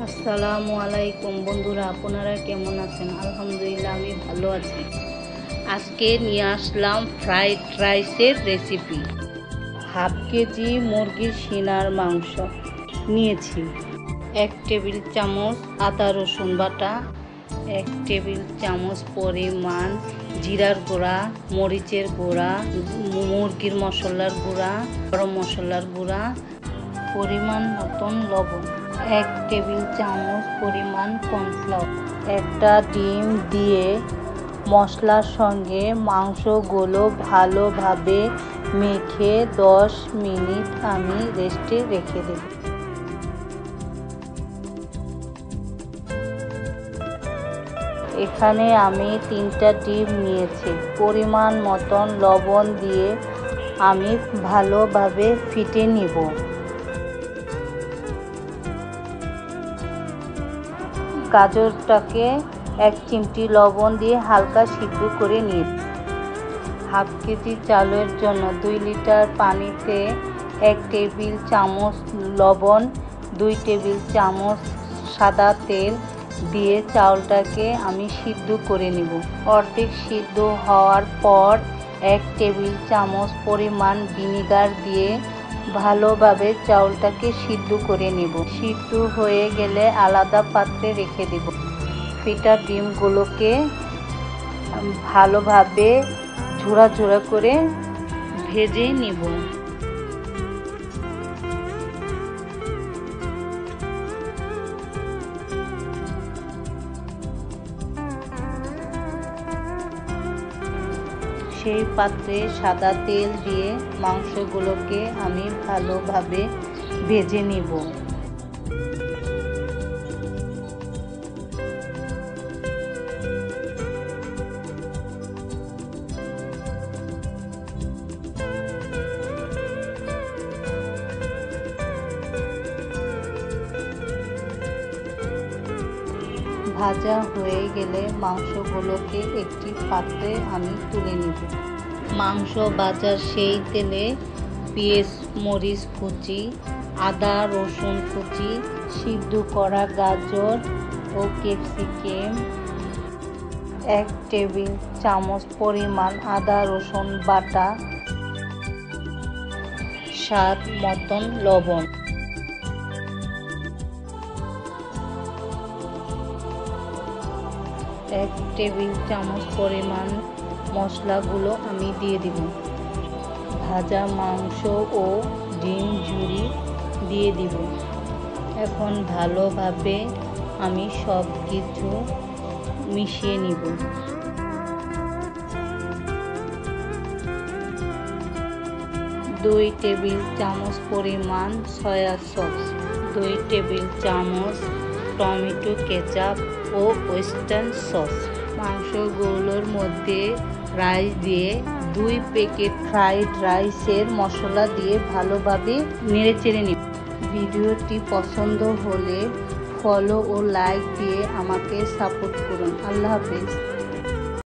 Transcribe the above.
আসসালামু আলাইকুম বন্ধুরা, আপনারা কেমন আছেন? আলহামদুলিল্লাহ, আমি ভালো আছি। আজকে নিয়ে আসলাম ফ্রাইড রাইসের রেসিপি। হাফ কেজি মুরগির সিনার মাংস নিয়েছি, 1 টেবিল চামচ আদা রসুন বাটা, 1 টেবিল চামচ পরিমাণ জিরার গুঁড়া, মরিচের গুঁড়া, মুরগির মশলার গুঁড়া, গরম মশলার গুঁড়া, পরিমাণ মতন লবণ, 1 টেবিল চামচ পরিমাণ কর্নফ্লাওয়ার। একটা ডিম দিয়ে মশলার সঙ্গে মাংসগুলো ভালোভাবে মেখে 10 মিনিট আমি রেস্টে রেখে দেব। এখানে আমি 3টা ডিম নিয়েছি। পরিমাণ মতন লবণ দিয়ে আমি ভালোভাবে ফেটে নিব। গাজরটাকে 1 চিমটি লবণ দিয়ে হালকা সিদ্ধ করে নিই। হাফ কেজি চালের জন্য 2 লিটার পানিতে 1 টেবিল চামচ লবণ, 2 টেবিল চামচ সাদা তেল দিয়ে চাউলটাকে আমি সিদ্ধ করে নিব। অর্ধেক সিদ্ধ হওয়ার পর 1 টেবিল চামচ পরিমাণ ভিনেগার দিয়ে ভালোভাবে চাউলটাকে সিদ্ধ করে নেব। সিদ্ধ হয়ে গেলে আলাদা পাত্রে রেখে দেব। ফেটা ডিমগুলোকে ভালোভাবে ঝোড়া ঝোড়া করে ভেজে নেব। সেই পাত্রে সাদা তেল দিয়ে মাংসগুলোকে আমি ভালোভাবে ভেজে নিব। ভাজা হয়ে গেলে মাংসগুলোকে একটি পাত্রে আমি তুলে নিব। মাংস ভাজার সেই তেলে পেঁয়াজ মরিচ কুচি, আদা রসুন কুচি, সিদ্ধ করা গাজর ও ক্যাপসিকাম, 1 টেবিল চামচ পরিমাণ আদা রসুন বাটা, স্বাদ মতন লবণ, 1 টেবিল চামচ পরিমাণ মশলাগুলো আমি দিয়ে দিব। ভাজা মাংস ও ডিম ঝুরি দিয়ে দিব। এখন ভালোভাবে আমি সব কিছু মিশিয়ে নিব। দুই টেবিল চামচ পরিমাণ সয়া সস, 2 টেবিল চামচ টমেটো কেচাপ ও ওয়েস্টার্ন সস। মাংসগুলোর মধ্যে রাইস দিয়ে 2 প্যাকেট ফ্রাইড রাইসের মশলা দিয়ে ভালোভাবে নেড়েচেড়ে নিন। ভিডিওটি পছন্দ হলে ফলো ও লাইক দিয়ে আমাকে সাপোর্ট করুন। আল্লাহ হাফেজ।